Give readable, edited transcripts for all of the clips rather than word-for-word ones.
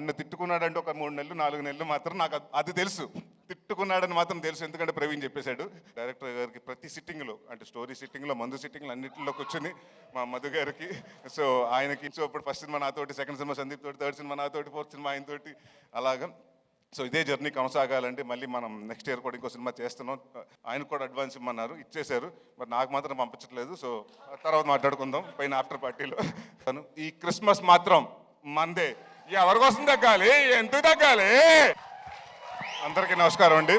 నన్ను తిట్టుకున్నాడంటే ఒక 3 నెలలు 4 నెలలు మాత్రం నాకు అది తెలుసు. తిట్టుకున్నాడని మాత్రం తెలుసు, ఎందుకంటే ప్రవీణ్ చెప్పేశాడు. డైరెక్టర్ గారికి ప్రతి సిట్టింగ్లో, అంటే స్టోరీ సిట్టింగ్లో, మందు సిట్టింగ్లో అన్నింటిలో కూర్చొని మా మధు గారికి, సో ఆయనకి, సో ఇప్పుడు ఫస్ట్ సినిమా నాతోటి, సెకండ్ సినిమా సందీప్ తోటి, థర్డ్ సినిమా నాతోటి, ఫోర్త్ సినిమా ఆయనతోటి, అలాగా. సో ఇదే జర్నీ కొనసాగాలంటే మళ్ళీ మనం నెక్స్ట్ ఇయర్ కూడా ఇంకో సినిమా చేస్తున్నాం. ఆయనకు కూడా అడ్వాన్స్ ఇమ్మన్నారు, ఇచ్చేశారు. మరి నాకు మాత్రం పంపించట్లేదు. సో తర్వాత మాట్లాడుకుందాం పైన ఆఫ్టర్ పార్టీలో. ఈ క్రిస్మస్ మాత్రం మందే. ఎవరి కోసం తగ్గాలి, ఎందుకు తగ్గాలి? అందరికీ నమస్కారం అండి.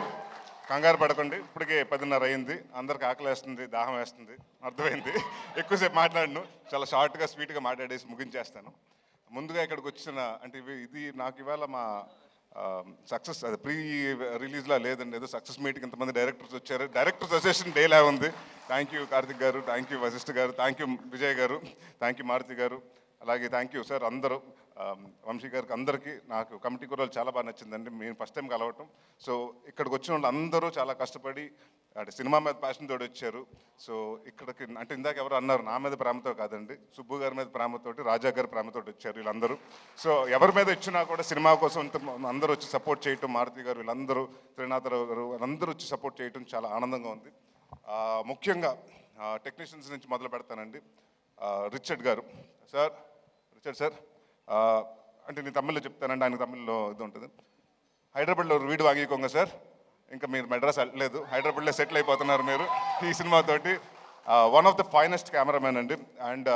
కంగారు పడకండి, ఇప్పటికే 10:30 అయింది. అందరికి ఆకలి వేస్తుంది, దాహం వేస్తుంది, అర్థమైంది. ఎక్కువసేపు మాట్లాడను, చాలా షార్ట్గా స్వీట్గా మాట్లాడేసి ముగించేస్తాను. ముందుగా ఇక్కడికి వచ్చిన, అంటే ఇది నాకు ఇవాళ మా సక్సెస్, అది ప్రీ రిలీజ్లా లేదండి, ఏదో సక్సెస్ మీటింగ్ ఇంతమంది డైరెక్టర్స్ వచ్చారు. డైరెక్టర్స్ అసోసియేషన్ డేలా ఉంది. థ్యాంక్ యూ కార్తిక్ గారు, థ్యాంక్ యూ వశిష్ఠ గారు, థ్యాంక్ యూ విజయ్ గారు, థ్యాంక్ యూ మారుతి గారు, అలాగే థ్యాంక్ యూ సార్ అందరూ, వంశీ గారికి, అందరికీ. నాకు కమిటీ కుర్రాలు చాలా బాగా నచ్చిందండి, మేము ఫస్ట్ టైం కలవటం. సో ఇక్కడికి వచ్చిన వాళ్ళు అందరూ చాలా కష్టపడి, అంటే సినిమా మీద ప్యాషన్ తోటి వచ్చారు. సో ఇక్కడికి, అంటే ఇందాక ఎవరు అన్నారు, నా మీద ప్రేమతో కాదండి, సుబ్బు గారి మీద ప్రేమతోటి, రాజా గారి ప్రేమతోటి వచ్చారు వీళ్ళందరూ. సో ఎవరి మీద ఇచ్చినా కూడా సినిమా కోసం అందరూ వచ్చి సపోర్ట్ చేయటం, మారుతి గారు వీళ్ళందరూ, త్రినాథరావు గారు అందరూ వచ్చి సపోర్ట్ చేయటం చాలా ఆనందంగా ఉంది. ముఖ్యంగా టెక్నీషియన్స్ నుంచి మొదలు పెడతానండి. రిచర్డ్ గారు సార్, రిచర్డ్ సార్, అంటే నేను తమిళ్లో చెప్తానండి, ఆయన తమిళ్లో ఇది ఉంటుంది. హైదరాబాద్లో వీడు వాగికోంగ సార్, ఇంకా మీరు మెడ్రాస్ వెళ్ళలేదు, హైదరాబాద్లో సెటిల్ అయిపోతున్నారు మీరు ఈ సినిమాతోటి. One of the finest cameramen అండి. అండ్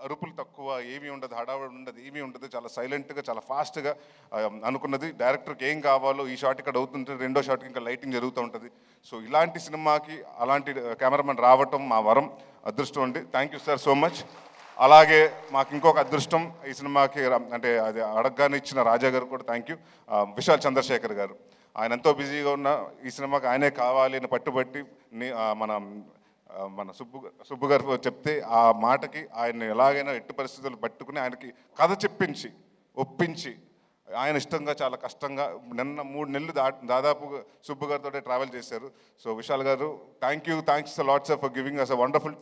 అరుపులు తక్కువ, ఏమీ ఉండదు, హడావుడి ఉండదు, ఏమీ ఉండదు, చాలా సైలెంట్గా, చాలా ఫాస్ట్గా అనుకున్నది. డైరెక్టర్కి ఏం కావాలో, ఈ షాట్ ఇక్కడ అవుతుంటే రెండో షాట్కి ఇంకా లైటింగ్ జరుగుతూ ఉంటుంది. సో ఇలాంటి సినిమాకి అలాంటి కెమెరామెన్ రావటం మా వరం, అదృష్టం అండి. Thank you sir so much. అలాగే మాకు ఇంకొక అదృష్టం ఈ సినిమాకి, అంటే అది అడగగానే ఇచ్చిన రాజా గారు కూడా థ్యాంక్ యూ. విశాల్ చంద్రశేఖర్ గారు, ఆయన ఎంతో బిజీగా ఉన్న ఈ సినిమాకి ఆయనే కావాలి అని పట్టుబట్టి మన సుబ్బు గారు చెప్తే ఆ మాటకి ఆయన ఎలాగైనా ఎట్టి పరిస్థితులు పట్టుకుని ఆయనకి కథ చెప్పించి ఒప్పించి, ఆయన ఇష్టంగా చాలా కష్టంగా నిన్న 3 నెలలు దాదాపు సుబ్బు గారితో ట్రావెల్ చేశారు. సో విశాల్ గారు, thanks lots for giving us a wonderful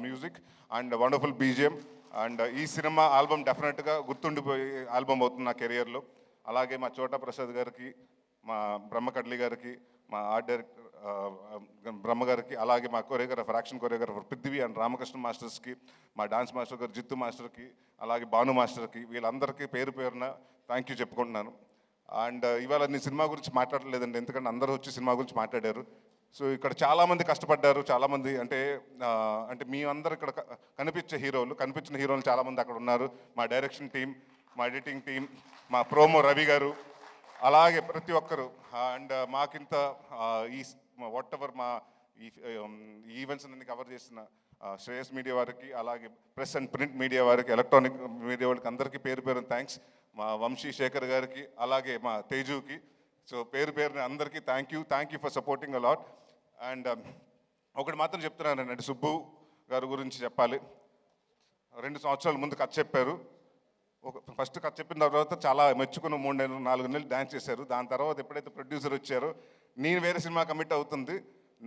music and wonderful BGM. And ఈ సినిమా ఆల్బమ్ డెఫినెట్గా గుర్తుండిపోయే ఆల్బమ్ అవుతుంది నా కెరియర్లో. అలాగే మా చోటా ప్రసాద్ గారికి, మా బ్రహ్మకడ్లి గారికి, మా ఆర్ట్ డైరెక్టర్ బ్రహ్మ గారికి, అలాగే మా choreographer, action choreographer Prithvi and Ramakrishna మాస్టర్స్కి, మా డాన్స్ మాస్టర్ గారు జిత్తు మాస్టర్కి, అలాగే భాను మాస్టర్కి, వీళ్ళందరికీ పేరు పేరున థ్యాంక్ యూ చెప్పుకుంటున్నాను. అండ్ ఇవాళ నేను సినిమా గురించి మాట్లాడలేదండి, ఎందుకంటే అందరూ వచ్చి సినిమా గురించి మాట్లాడారు. సో ఇక్కడ చాలామంది కష్టపడ్డారు, చాలామంది, అంటే మీ అందరు ఇక్కడ కనిపించిన హీరోలు చాలామంది అక్కడ ఉన్నారు. మా డైరెక్షన్ టీం, మా ఎడిటింగ్ టీం, మా ప్రోమో రవి గారు, అలాగే ప్రతి ఒక్కరు. అండ్ మాకింత ఈ వాట్ ఎవర్ మా ఈ ఈవెంట్స్ అన్ని కవర్ చేసిన శ్రేయస్ మీడియా వారికి, అలాగే ప్రెస్ అండ్ ప్రింట్ మీడియా వారికి, ఎలక్ట్రానిక్ మీడియా వాళ్ళకి అందరికీ పేరు పేరున థ్యాంక్స్. మా వంశీ శేఖర్ గారికి, అలాగే మా తేజుకి, సో పేరు పేరున అందరికీ thank you for supporting a lot. And ఒకటి మాత్రం చెప్తున్నానండి, అంటే సుబ్బు గారి గురించి చెప్పాలి. 2 సంవత్సరాల ముందు కథ చెప్పారు. ఫస్ట్ కథ చెప్పిన తర్వాత చాలా మెచ్చుకుని 3 నెలలు 4 నెలలు డ్యాన్స్ చేశారు. దాని తర్వాత ఎప్పుడైతే ప్రొడ్యూసర్ వచ్చారో, నేను వేరే సినిమా కమిట్ అవుతుంది,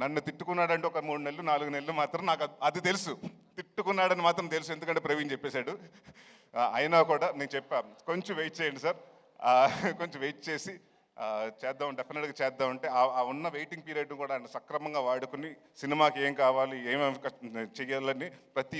నన్ను తిట్టుకున్నాడంటే ఒక 3 నెలలు 4 నెలలు మాత్రం నాకు అది తెలుసు. తిట్టుకున్నాడని మాత్రం తెలుసు, ఎందుకంటే ప్రవీణ్ చెప్పేశాడు. అయినా కూడా నేను చెప్పా, కొంచెం వెయిట్ చేయండి సార్, కొంచెం వెయిట్ చేసి చేద్దాం, డెఫినెట్గా చేద్దాం. అంటే ఆ ఉన్న వెయిటింగ్ పీరియడ్ కూడా ఆయన సక్రమంగా వాడుకుని సినిమాకి ఏం కావాలి, ఏమేమి చేయాలని ప్రతి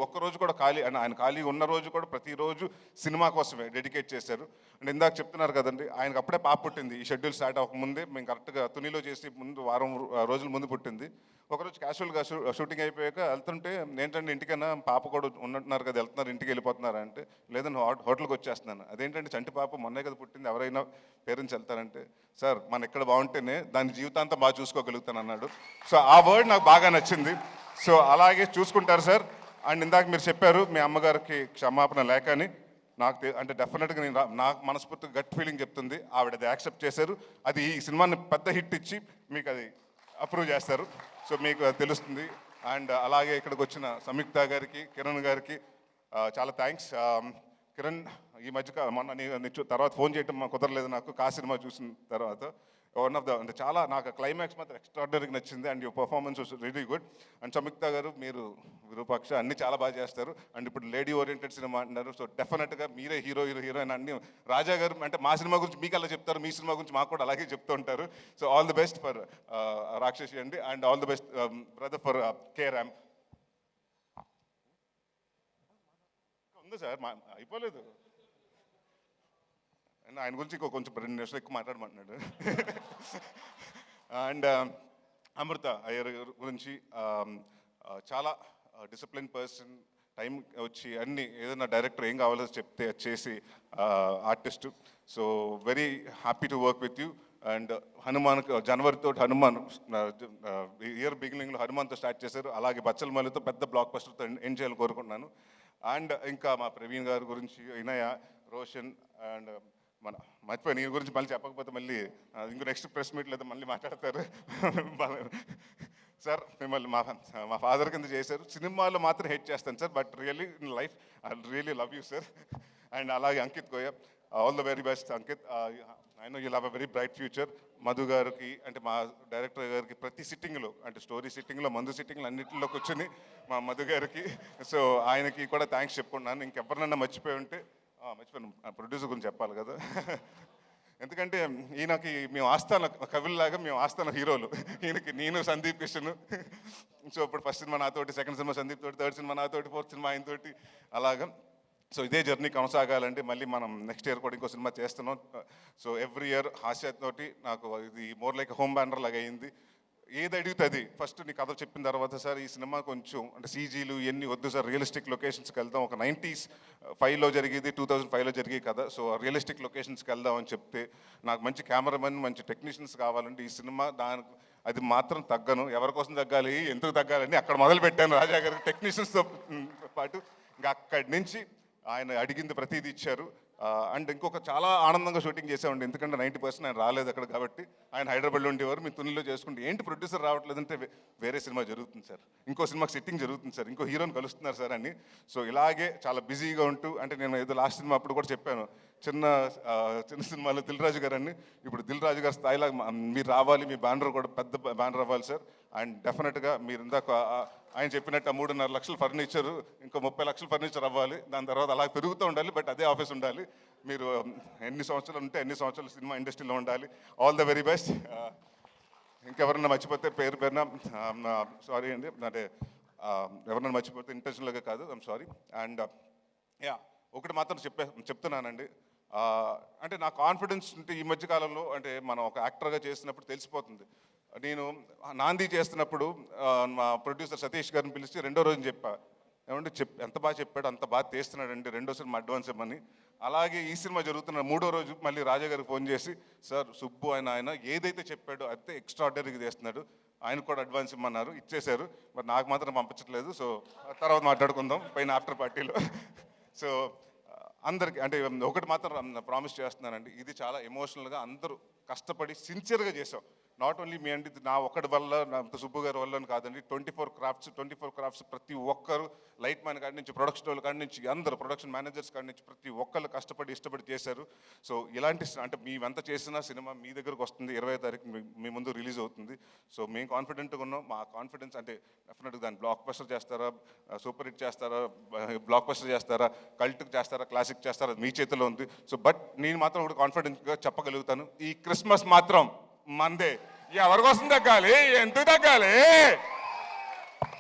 ఒక్కరోజు కూడా ఆయన ఖాళీ ఉన్న రోజు కూడా ప్రతిరోజు సినిమా కోసమే డెడికేట్ చేశారు. అండ్ ఇందాక చెప్తున్నారు కదండి, ఆయనకు అప్పుడే పాప పుట్టింది. ఈ షెడ్యూల్ స్టార్ట్ అవ్వకముందే మేము కరెక్ట్గా తునిలో చేసి వారం రోజుల ముందు పుట్టింది. ఒకరోజు క్యాజువల్గా షూటింగ్ అయిపోయాక వెళ్తుంటే, ఏంటంటే ఇంటికైనా పాప కూడా ఉన్నట్టున్నారు కదా, వెళ్తున్నారు ఇంటికి వెళ్ళిపోతున్నారా అంటే, లేదని హోటల్కి వచ్చేస్తున్నాను. అదేంటంటే చంటి పాప మొన్నే కదా పుట్టింది, ఎవరైనా పేరెంట్స్ వెళ్తారంటే, సార్ మన ఇక్కడ బాగుంటేనే దాని జీవితాంతం బాగా చూసుకోగలుగుతాను అన్నాడు. సో ఆ వర్డ్ నాకు బాగా నచ్చింది. సో అలాగే చూసుకుంటారు సార్. అండ్ ఇందాక మీరు చెప్పారు మీ అమ్మగారికి క్షమాపణ లేకని, అంటే డెఫినెట్గా నాకు మనస్ఫూర్తిగా గట్ ఫీలింగ్ చెప్తుంది, ఆవిడ అది యాక్సెప్ట్ చేశారు. అది ఈ సినిమాని పెద్ద హిట్ ఇచ్చి మీకు అది అప్రూవ్ చేస్తారు. సో మీకు తెలుస్తుంది. అండ్ అలాగే ఇక్కడికి వచ్చిన సంయుక్త గారికి, కిరణ్ గారికి చాలా థ్యాంక్స్. కిరణ్ ఈ మధ్య మొన్న తర్వాత ఫోన్ చేయటం కుదరలేదు నాకు కా సినిమా చూసిన తర్వాత. వన్ ఆఫ్ ద అంటే చాలా నాకు క్లైమాక్స్ మాత్రం ఎక్స్ట్రాడినరీగా నచ్చింది and your performance was really good. And Samyuktha గారు మీరు విరూపాక్ష అన్ని చాలా బాగా చేస్తారు అండ్ ఇప్పుడు లేడీ ఓరియంటెడ్ సినిమా అంటున్నారు. సో డెఫినెట్గా మీరే హీరోయిన్ అన్ని. రాజా గారు అంటే మా సినిమా గురించి మీకు అలా చెప్తారు, మీ సినిమా గురించి మాకు కూడా అలాగే చెప్తూ ఉంటారు. So all the best for రాక్షసి అండి and all the best brother for K ramp. ఉంది సార్ అయిపోలేదు ఆయన గురించి ఇంకో కొంచెం 2 నిమిషాలు ఎక్కువ మాట్లాడమంటున్నాడు. అండ్ అమృత అయ్యర్ గురించి చాలా డిసిప్లిన్ పర్సన్, టైం వచ్చి అన్ని ఏదైనా డైరెక్టర్ ఏం కావాలో చెప్తే చేసి artist. So very happy to work with you. And Hanuman జనవరితో హనుమాన్ ఇయర్ బిగినింగ్లో హనుమాన్తో స్టార్ట్ చేశారు, అలాగే బచ్చలమల్లితో పెద్ద బ్లాక్ బస్టర్తో ఎండ్ చేయాలని కోరుకుంటున్నాను. అండ్ ఇంకా మా ప్రవీణ్ గారి గురించి, వినయ, రోషన్ అండ్ మన మర్చిపోయి నీ గురించి మళ్ళీ చెప్పకపోతే మళ్ళీ ఇంకో నెక్స్ట్ ప్రెస్ మీట్ లేదా మళ్ళీ మాట్లాడతారు. సార్ మిమ్మల్ని మా ఫాదర్ కింద చేశారు, సినిమాలో మాత్రం హెట్ చేస్తాను sir, but really in life I really love you sir. And అలాగే Ankit Goyal, all the very best Ankit. I know you'll have a very bright future. Madhu గారికి అంటే మా డైరెక్టర్ గారికి ప్రతి సిట్టింగ్లో అంటే స్టోరీ సిట్టింగ్లో, మందు సిట్టింగ్లో అన్నింటిలోకి వచ్చింది మా మధు గారికి. సో ఆయనకి కూడా థ్యాంక్స్ చెప్పుకున్నాను. ఇంకెవరినన్నా మర్చిపోయి ఉంటే మర్చిపోయాను, ప్రొడ్యూసర్ గురించి చెప్పాలి కదా. ఎందుకంటే ఈయనకి మేము ఆస్థాన కవుల్లాగా మేము ఆస్థాన హీరోలు. ఈయనకి నేను సందీప్ కిషన్. సో ఇప్పుడు ఫస్ట్ సినిమా నాతోటి, సెకండ్ సినిమా సందీప్ తోటి, థర్డ్ సినిమా నాతోటి, ఫోర్త్ సినిమా ఆయనతోటి అలాగా. సో ఇదే జర్నీ కొనసాగాలంటే మళ్ళీ మనం నెక్స్ట్ ఇయర్ కూడా ఇంకో సినిమా చేస్తున్నాం. సో ఎవ్రీ ఇయర్ హాస్యతోటి నాకు ఇది మోర్ లైక్ హోమ్ బ్యానర్ లాగా అయింది. ఏది అడుగుతుంది ఫస్ట్ నీ కథ చెప్పిన తర్వాత, సార్ ఈ సినిమా కొంచెం అంటే సీజీలు ఇవన్నీ వద్దు సార్, రియలిస్టిక్ లొకేషన్స్కి వెళ్దాం, ఒక 95లో జరిగేది 2005లో జరిగే కదా, సో రియలిస్టిక్ లొకేషన్స్కి వెళ్దాం అని చెప్తే, నాకు మంచి కెమెరామెన్ మంచి టెక్నీషియన్స్ కావాలంటే ఈ సినిమా దానికి అది మాత్రం తగ్గను, ఎవరి కోసం తగ్గాలి ఎందుకు తగ్గాలని అక్కడ మొదలు పెట్టాను రాజా గారి టెక్నీషియన్స్తో పాటు. ఇంకా అక్కడి నుంచి ఆయన అడిగింది ప్రతిదీ ఇచ్చారు. అండ్ ఇంకొక చాలా ఆనందంగా షూటింగ్ చేసామండి, ఎందుకంటే 90% ఆయన రాలేదు అక్కడ కాబట్టి. ఆయన హైదరాబాద్లో ఉండేవారు, మీ తునిలో చేసుకుంటే ఏంటి ప్రొడ్యూసర్ రావట్లేదంటే వేరే సినిమా జరుగుతుంది సార్, ఇంకో సినిమాకి సెట్టింగ్ జరుగుతుంది సార్, ఇంకో హీరోని కలుస్తున్నారు సార్ అని. సో ఇలాగే చాలా బిజీగా ఉంటూ, అంటే నేను ఏదో లాస్ట్ సినిమా అప్పుడు కూడా చెప్పాను, చిన్న సినిమాలో దిల్ రాజు గారు అని, ఇప్పుడు దిల్ రాజు గారి స్థాయిలో మీరు రావాలి, మీ బ్యానర్ కూడా పెద్ద బ్యానర్ అవ్వాలి సార్. అండ్ డెఫినెట్గా మీరు ఇందాక ఆయన చెప్పినట్టు 3.5 లక్షల ఫర్నిచరు, ఇంకో 30 లక్షల ఫర్నిచర్ అవ్వాలి, దాని తర్వాత అలా పెరుగుతూ ఉండాలి, బట్ అదే ఆఫీస్ ఉండాలి. మీరు ఎన్ని సంవత్సరాలు ఉంటే ఎన్ని సంవత్సరాలు సినిమా ఇండస్ట్రీలో ఉండాలి. All the very best. ఇంకెవరన్నా మర్చిపోతే పేరు పేరున సారీ అండి, అంటే ఎవరన్నా మర్చిపోతే ఇంటెన్షనల్గా కాదు, ఐమ్ సారీ. అండ్ యా ఒకటి మాత్రం చెప్తున్నానండి, అంటే నా కాన్ఫిడెన్స్ ఉంటే ఈ మధ్యకాలంలో అంటే మనం ఒక యాక్టర్గా చేసినప్పుడు తెలిసిపోతుంది. నేను నాంది చేస్తున్నప్పుడు మా ప్రొడ్యూసర్ సతీష్ గారిని పిలిచి రెండో రోజు చెప్పా, ఏమంటే ఎంత బాగా చెప్పాడు, అంత బాగా తీస్తున్నాడండి, రెండో సినిమా అడ్వాన్స్ ఇవ్వమని. అలాగే ఈ సినిమా జరుగుతున్న 3వ రోజు మళ్ళీ రాజా గారికి ఫోన్ చేసి, సార్ సుబ్బు ఆయన ఏదైతే చెప్పాడో అయితే ఎక్స్ట్రాడనరీగా చేస్తున్నాడు, ఆయన కూడా అడ్వాన్స్ ఇమ్మన్నారు, ఇచ్చేశారు, మరి నాకు మాత్రం పంపించట్లేదు. సో తర్వాత మాట్లాడుకుందాం పైన ఆఫ్టర్ పార్టీలో. సో అందరికి అంటే ఒకటి మాత్రం ప్రామిస్ చేస్తున్నానండి, ఇది చాలా ఎమోషనల్గా అందరూ కష్టపడి సిన్సియర్గా చేసాం. నాట్ ఓన్లీ మీ అండి, నా ఒక్కడి వల్ల, నా సుబ్బు గారి వల్ల కాదండి, 24 క్రాఫ్ట్స్ ప్రతి ఒక్కరు, లైట్ మ్యాన్ కాడి నుంచి ప్రొడక్షన్ వాళ్ళ కాడి నుంచి అందరూ, ప్రొడక్షన్ మేనేజర్స్ కాడి నుంచి ప్రతి ఒక్కరు కష్టపడి ఇష్టపడి చేశారు. సో ఇలాంటి అంటే మేమెంత చేసినా సినిమా మీ దగ్గరకు వస్తుంది, 20వ తారీఖు మీ ముందు రిలీజ్ అవుతుంది. సో మేము కాన్ఫిడెంట్గా ఉన్నాం. మా కాన్ఫిడెన్స్ అంటే డెఫినెట్గా దాన్ని బ్లాక్ బస్టర్ చేస్తారా, సూపర్ హిట్ చేస్తారా, బ్లాక్ బస్టర్ చేస్తారా, కల్ట్ చేస్తారా, క్లాసిక్ చేస్తారా, మీ చేతిలో ఉంది. సో బట్ నేను మాత్రం ఒకటి కాన్ఫిడెంట్గా చెప్పగలుగుతాను, ఈ క్రిస్మస్ మాత్రం మందే. ఎవరి కోసం తగ్గాలి, ఎందుకు తగ్గాలి?